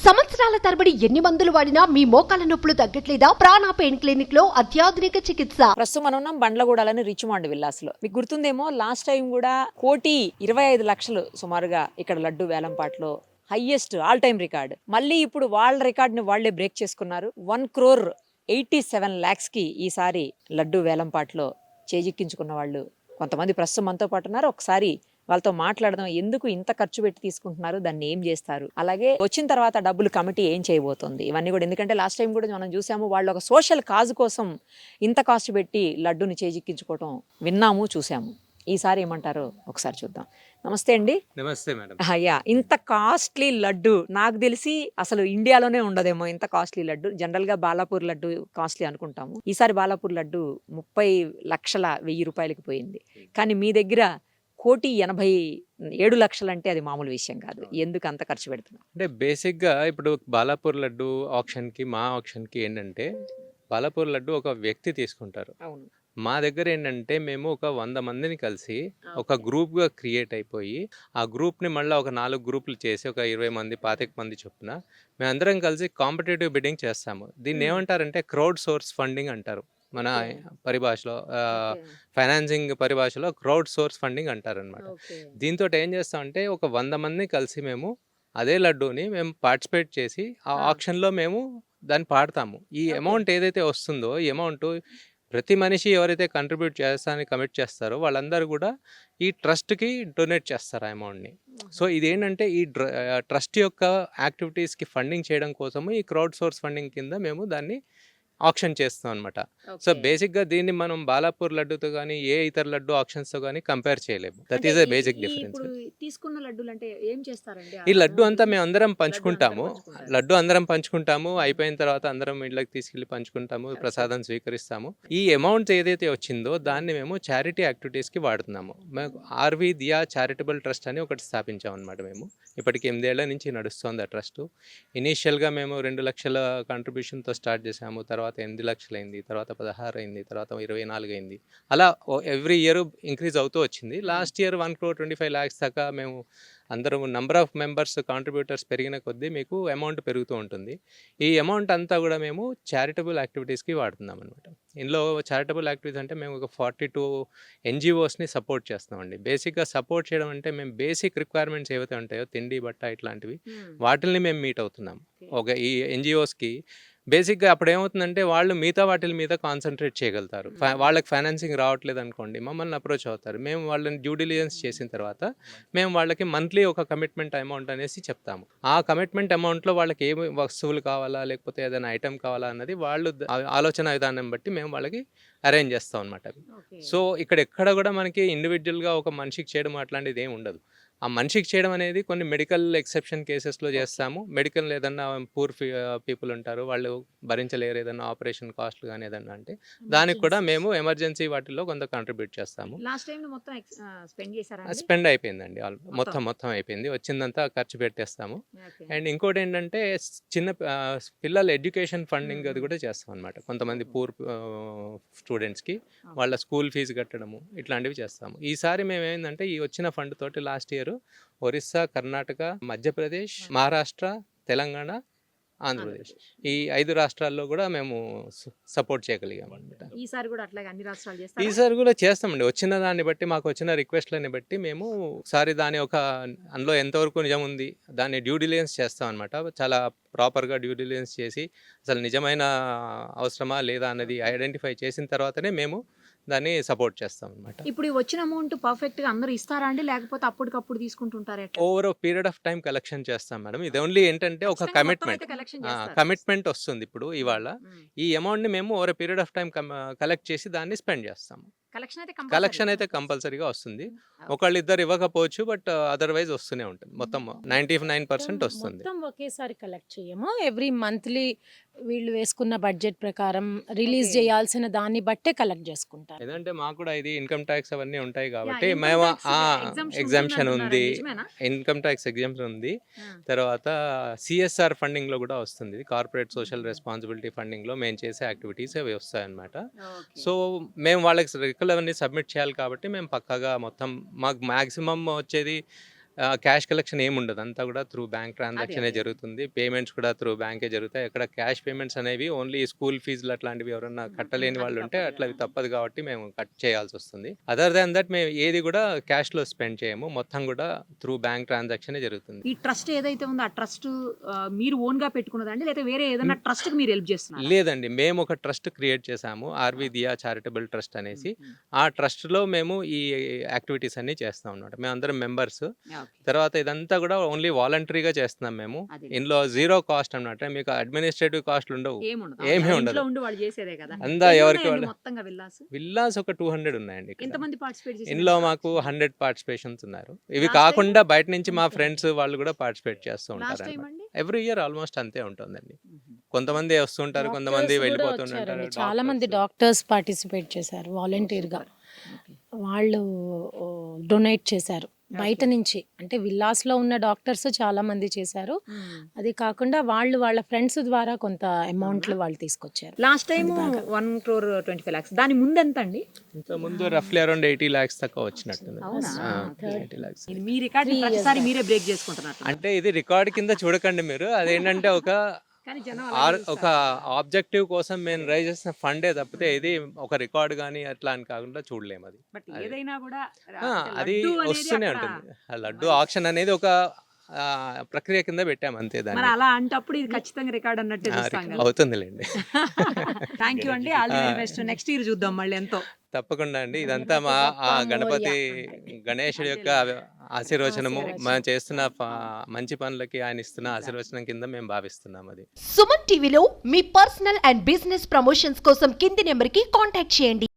సంవత్సరాల తరబడి ఎన్ని మందులు వాడినా మీ మోకాల నొప్పులు తగ్గట్లేదా? ప్రాణ పెయిన్ క్లినిక్ లో అత్యాధునిక చికిత్స. ప్రస్తుతం మనం ఉన్నాం బండ్లగూడలోని రిచ్మాండ్ విల్లాస్ లో. మీకు గుర్తుందేమో లాస్ట్ టైం కూడా 1,25,00,000 సుమారుగా ఇక్కడ లడ్డు వేలంపాట్లో హైయెస్ట్ ఆల్ టైమ్ రికార్డ్. మళ్ళీ ఇప్పుడు వాళ్ళ రికార్డ్ ని వాళ్లే బ్రేక్ చేసుకున్నారు. 1,87,00,000 కి ఈసారి లడ్డు వేలంపాట్లో చేజిక్కించుకున్న వాళ్ళు కొంతమంది ప్రస్తుతం మనతో పాటు ఉన్నారు. ఒకసారి వాళ్ళతో మాట్లాడదాం. ఎందుకు ఇంత ఖర్చు పెట్టి తీసుకుంటున్నారు, దాన్ని ఏం చేస్తారు, అలాగే వచ్చిన తర్వాత డబ్బులు కమిటీ ఏం చేయబోతుంది, ఇవన్నీ కూడా. ఎందుకంటే లాస్ట్ టైం కూడా మనం చూసాము, వాళ్ళు ఒక సోషల్ కాజ్ కోసం ఇంత కాస్ట్ పెట్టి లడ్డుని చేజిక్కించుకోవటం విన్నాము, చూసాము. ఈసారి ఏమంటారో ఒకసారి చూద్దాం. నమస్తే అండి. నమస్తే మేడం. అయ్యా, ఇంత కాస్ట్లీ లడ్డు నాకు తెలిసి అసలు ఇండియాలోనే ఉండదేమో ఇంత కాస్ట్లీ లడ్డు. జనరల్ గా బాలాపూర్ లడ్డు కాస్ట్లీ అనుకుంటాము. ఈసారి బాలాపూర్ లడ్డు 30,00,100 రూపాయలకి పోయింది. కానీ మీ దగ్గర 1,87,00,000 అంటే అది మామూలు విషయం కాదు. ఎందుకు అంత ఖర్చు పెడుతున్నారు? అంటే బేసిక్గా ఇప్పుడు బాలాపూర్ లడ్డు ఆప్షన్కి మా ఆప్షన్కి ఏంటంటే, బాలాపూర్ లడ్డు ఒక వ్యక్తి తీసుకుంటారు. అవును. మా దగ్గర ఏంటంటే మేము ఒక 100 మందిని కలిసి ఒక గ్రూప్గా క్రియేట్ అయిపోయి, ఆ గ్రూప్ని మళ్ళీ ఒక 4 గ్రూపులు చేసి ఒక 20 మంది 25 మంది చొప్పున మేమందరం కలిసి కాంపిటేటివ్ బిడ్డింగ్ చేస్తాము. దీన్ని ఏమంటారంటే క్రౌడ్ సోర్స్ ఫండింగ్ అంటారు మన పరిభాషలో. ఫైనాన్సింగ్ పరిభాషలో క్రౌడ్ సోర్స్ ఫండింగ్ అంటారనమాట. దీంతో ఏం చేస్తామంటే ఒక 100 మందిని కలిసి మేము అదే లడ్డూని మేము పార్టిసిపేట్ చేసి ఆ ఆప్షన్లో మేము దాన్ని పాడతాము. ఈ అమౌంట్ ఏదైతే వస్తుందో ఈ అమౌంట్ ప్రతి మనిషి ఎవరైతే కంట్రిబ్యూట్ చేస్తానని కమిట్ చేస్తారో వాళ్ళందరూ కూడా ఈ ట్రస్ట్కి డొనేట్ చేస్తారు ఆ అమౌంట్ని. సో ఇదేంటంటే ఈ ట్రస్ట్ యొక్క యాక్టివిటీస్కి ఫండింగ్ చేయడం కోసము ఈ క్రౌడ్ సోర్స్ ఫండింగ్ కింద మేము దాన్ని ఆప్షన్ చేస్తాం అనమాట. సో బేసిక్గా దీన్ని మనం బాలాపూర్ లడ్డుతో కానీ ఏ ఇతర లడ్డు ఆప్షన్స్తో కానీ కంపేర్ చేయలేము. That is a basic difference. తీసుకున్న లడ్డూలు అంటే ఏం చేస్తారండి? ఈ లడ్డు అంతా మేము అందరం పంచుకుంటాము. లడ్డు అందరం పంచుకుంటాము. అయిపోయిన తర్వాత అందరం ఇళ్ళకి తీసుకెళ్ళి పంచుకుంటాము, ప్రసాదం స్వీకరిస్తాము. ఈ అమౌంట్ ఏదైతే వచ్చిందో దాన్ని మేము చారిటీ యాక్టివిటీస్కి వాడుతున్నాము. మేము ఆర్వి దియా చారిటబుల్ ట్రస్ట్ అని ఒకటి స్థాపించాం అనమాట. మేము ఇప్పటికి 8 ఏళ్ల నుంచి నడుస్తుంది ఆ ట్రస్ట్. ఇనీషియల్గా మేము 2 లక్షల కంట్రిబ్యూషన్తో స్టార్ట్ చేసాము. తర్వాత 8 లక్షలు అయింది, తర్వాత 16 అయింది, తర్వాత 24 అయింది. అలా ఎవ్రీ ఇయర్ ఇంక్రీజ్ అవుతూ వచ్చింది. లాస్ట్ ఇయర్ 1,25,00,000 దాకా మేము అందరం నంబర్ ఆఫ్ మెంబర్స్ కాంట్రిబ్యూటర్స్ పెరిగిన కొద్దీ మీకు అమౌంట్ పెరుగుతూ ఉంటుంది. ఈ అమౌంట్ అంతా కూడా మేము చారిటబుల్ యాక్టివిటీస్కి వాడుతున్నాం అనమాట. ఇందులో చారిటబుల్ యాక్టివిటీస్ అంటే మేము ఒక 42 NGOస్ని సపోర్ట్ చేస్తామండి. బేసిక్గా సపోర్ట్ చేయడం అంటే మేము బేసిక్ రిక్వైర్మెంట్స్ ఏవైతే ఉంటాయో తిండి, బట్ట ఇట్లాంటివి వాటిల్ని మేము మీట్ అవుతున్నాం. ఒక ఈ NGOస్కి బేసిక్గా అప్పుడు ఏమవుతుందంటే వాళ్ళు మిగతా వాటి మీద కాన్సన్ట్రేట్ చేయగలుగుతారు. వాళ్ళకి ఫైనాన్సింగ్ రావట్లేదు అనుకోండి, మమ్మల్ని అప్రోచ్ అవుతారు. మేము వాళ్ళని డ్యూ డిలిజెన్స్ చేసిన తర్వాత మేము వాళ్ళకి మంత్లీ ఒక కమిట్మెంట్ అమౌంట్ అనేసి చెప్తాము. ఆ కమిట్మెంట్ అమౌంట్లో వాళ్ళకి ఏ వస్తువులు కావాలా లేకపోతే ఏదైనా ఐటెం కావాలా అన్నది వాళ్ళు ఆలోచన విధానం బట్టి మేము వాళ్ళకి అరేంజ్ చేస్తాం అనమాట. సో ఇక్కడ ఎక్కడ కూడా మనకి ఇండివిజువల్గా ఒక మనిషికి చేయడం అట్లాంటిది ఏమి ఉండదు. ఆ మనిషికి చేయడం అనేది కొన్ని మెడికల్ ఎక్సెప్షన్ కేసెస్లో చేస్తాము. మెడికల్ ఏదన్నా పూర్ పీపుల్ ఉంటారు, వాళ్ళు భరించలేరు ఏదన్నా ఆపరేషన్ కాస్ట్లు కానీ ఏదన్నా అంటే దానికి కూడా మేము ఎమర్జెన్సీ వాటిల్లో కొంత కాంట్రిబ్యూట్ చేస్తాము. స్పెండ్ అయిపోయిందండి, మొత్తం అయిపోయింది. వచ్చిందంతా ఖర్చు పెట్టేస్తాము. అండ్ ఇంకోటి ఏంటంటే చిన్న పిల్లల ఎడ్యుకేషన్ ఫండింగ్ అది కూడా చేస్తాం అనమాట. కొంతమంది పూర్ స్టూడెంట్స్కి వాళ్ళ స్కూల్ ఫీజు కట్టడము ఇట్లాంటివి చేస్తాము. ఈసారి మేము ఏంటంటే ఈ వచ్చిన ఫండ్ తోటి లాస్ట్ ఇయర్ ఒరిస్సా, కర్ణాటక, మధ్యప్రదేశ్, మహారాష్ట్ర, తెలంగాణ, ఆంధ్రప్రదేశ్ ఈ 5 రాష్ట్రాల్లో కూడా మేము సపోర్ట్ చేయగలిగాము అనమాట. ఈసారి కూడా అట్లాగే అన్ని రాష్ట్రాలు చేస్తాం. ఈసారి కూడా చేస్తామండి. వచ్చిన దాన్ని బట్టి మాకు వచ్చిన రిక్వెస్ట్లని బట్టి మేము ఒకసారి దాని ఒక అందులో ఎంతవరకు నిజం ఉంది దాన్ని డ్యూ డిలిజెన్స్ చేస్తాం అనమాట. చాలా ప్రాపర్గా డ్యూ డిలిజెన్స్ చేసి అసలు నిజమైన అవసరమా లేదా అన్నది ఐడెంటిఫై చేసిన తర్వాతనే మేము దాన్ని సపోర్ట్ చేస్తాం అనమాట. ఇప్పుడు వచ్చిన అమౌంట్ పర్ఫెక్ట్ గా అందరూ ఇస్తారా అండి, లేకపోతే అప్పటికప్పుడు తీసుకుంటుంటారా? Over period of time collection చేస్తాం మేడం. ఇది ఓన్లీ ఏంటంటే ఒక కమిట్మెంట్ వస్తుంది. ఇప్పుడు ఇవాళ ఈ అమౌంట్ ని మేము over period of time collect చేసి దాన్ని స్పెండ్ చేస్తాము. కలెక్షన్ అయితే కంపల్సరీగా వస్తుంది. ఒకళ్ళిద్దరు ఇవ్వకపోవచ్చు, బట్ అదర్వైజ్ వస్తూనే ఉంటుంది. మొత్తం 99% వస్తుంది. మొత్తం ఒకేసారి కలెక్ట్ చేయము. ఎవ్రీ మంత్లీ వీళ్ళు వేసుకున్న బడ్జెట్ ప్రకారం రిలీజ్ చేయాల్సిన దాన్ని బట్టే కలెక్ట్ చేసుకుంటారు. ఎందుకంటే మాకు కూడా ఇది ఇన్కమ్ ట్యాక్స్ అవన్నీ ఉంటాయి కాబట్టి మేము ఎగ్జామ్షన్ ఉంది, ఇన్కమ్ ట్యాక్స్ ఎగ్జామ్షన్ ఉంది. తర్వాత CSR ఫండింగ్ లో కూడా వస్తుంది. కార్పొరేట్ సోషల్ రెస్పాన్సిబిలిటీ ఫండింగ్ లో మేము చేసే యాక్టివిటీస్ అవి వస్తాయి అన్నమాట. సో మేము వాళ్ళకి అవన్నీ సబ్మిట్ చేయాలి కాబట్టి మేము పక్కాగా మొత్తం మాకు మ్యాక్సిమం వచ్చేది క్యాష్ కలెక్షన్ ఏమి ఉండదు, అంతా కూడా త్రూ బ్యాంక్ ట్రాన్సాక్షనే జరుగుతుంది. పేమెంట్స్ కూడా త్రూ బ్యాంకే జరుగుతాయి. ఎక్కడ క్యాష్ పేమెంట్స్ అనేవి ఓన్లీ స్కూల్ ఫీజులు అట్లాంటివి ఎవరన్నా కట్టలేని వాళ్ళు ఉంటే అట్లా అవి తప్పదు కాబట్టి మేము కట్ చేయాల్సి వస్తుంది. అదర్ దాన్ దట్ మేము ఏది కూడా క్యాష్లో స్పెండ్ చేయము, మొత్తం కూడా త్రూ బ్యాంక్ ట్రాన్సాక్షనే జరుగుతుంది. ఈ ట్రస్ట్ ఏదైతే ఉందో ఆ ట్రస్ట్ మీరు ఓన్ గా పెట్టుకున్నదండి, లేదా వేరే ఏదైనా ట్రస్ట్ కి మీరు హెల్ప్ చేస్తున్నారు? లేదండి, మేము ఒక ట్రస్ట్ క్రియేట్ చేసాము, ఆర్వి దియా చారిటబుల్ ట్రస్ట్ అనేసి. ఆ ట్రస్ట్లో మేము ఈ యాక్టివిటీస్ అన్ని చేస్తాం అన్నమాట. మేము అందరం మెంబర్స్. తర్వాత ఇదంతా కూడా ఓన్లీ వాలంటరీగా చేస్తున్నాం మేము. ఇందులో జీరో కాస్ట్ అన్నమాట, మీకు అడ్మినిస్ట్రేటివ్ కాస్ట్లు ఉండవు, ఏమీ ఉండదు. అందా ఎవరికి వాళ్ళు. విల్లాస్ ఒక 200 ఉన్నాయండి ఇక్కడ. ఇందులో మాకు 100 పార్టిసిపేషన్స్ ఉన్నారు. ఇవి కాకుండా బయట నుంచి మా ఫ్రెండ్స్ వాళ్ళు కూడా పార్టిసిపేట్ చేస్తూ ఉంటారు. ఎవ్రీ ఇయర్ ఆల్మోస్ట్ అంతే ఉంటుందండి. కొంతమంది వస్తుంటారు, కొంతమంది వెళ్ళిపోతుంటారు. చాలా మంది డాక్టర్స్ పార్టిసిపేట్ చేశారు వాలంటీర్ గా. వాళ్ళు డొనేట్ చేశారు బయట నుంచి, అంటే విల్లాస్ లో ఉన్న డాక్టర్స్ చాలా మంది చేశారు. అది కాకుండా వాళ్ళ ఫ్రెండ్స్ ద్వారా కొంత అమౌంట్లు వాళ్ళు తీసుకొచ్చారు. లాస్ట్ టైం 1,25 lakhs, దాని ముందు ఎంత అండి? ఇంత ముందు రఫ్లీ అరౌండ్ 80 lakhs దాకా వచ్చినట్టుంది. 80 lakhs. ఇది మీ రికార్డ్ ప్రతిసారి మీరే బ్రేక్ చేసుకుంటున్నారు. అంటే ఇది రికార్డ్ కింద చూడకండి మీరు, అదేంటంటే ఒక ఆబ్జెక్టివ్ కోసం మేము రైజ్ చేసిన ఫండే తప్పితే ఇది ఒక రికార్డ్ కానీ అట్లా అని కాకుండా చూడలేము. అది ఏదైనా కూడా అది వస్తూనే ఉంటుంది. ఆ లడ్డు ఆక్షన్ అనేది ఒక ప్రక్రియ కింద పెట్టాము అంతే. దాన్ని అలా అంటప్పుడు ఇది ఖచ్చితంగా రికార్డ్ అన్నట్టు అవుతుందిలేండి. థ్యాంక్ యూ అండి. All the very best. Next year చూద్దాం మళ్ళీ ఎంతో. తప్పకుండా అండి. ఇదంతా మా గణపతి గణేశుడి యొక్క ఆశీర్వచనము, మనం చేస్తున్న మంచి పనులకి ఆయన ఇస్తున్న ఆశీర్వచనం కింద మేము భావిస్తున్నాం. అది సుమన్ టీవీలో మీ పర్సనల్ అండ్ బిజినెస్ ప్రమోషన్స్ కోసం కింది నెంబర్కి కాంటాక్ట్ చేయండి.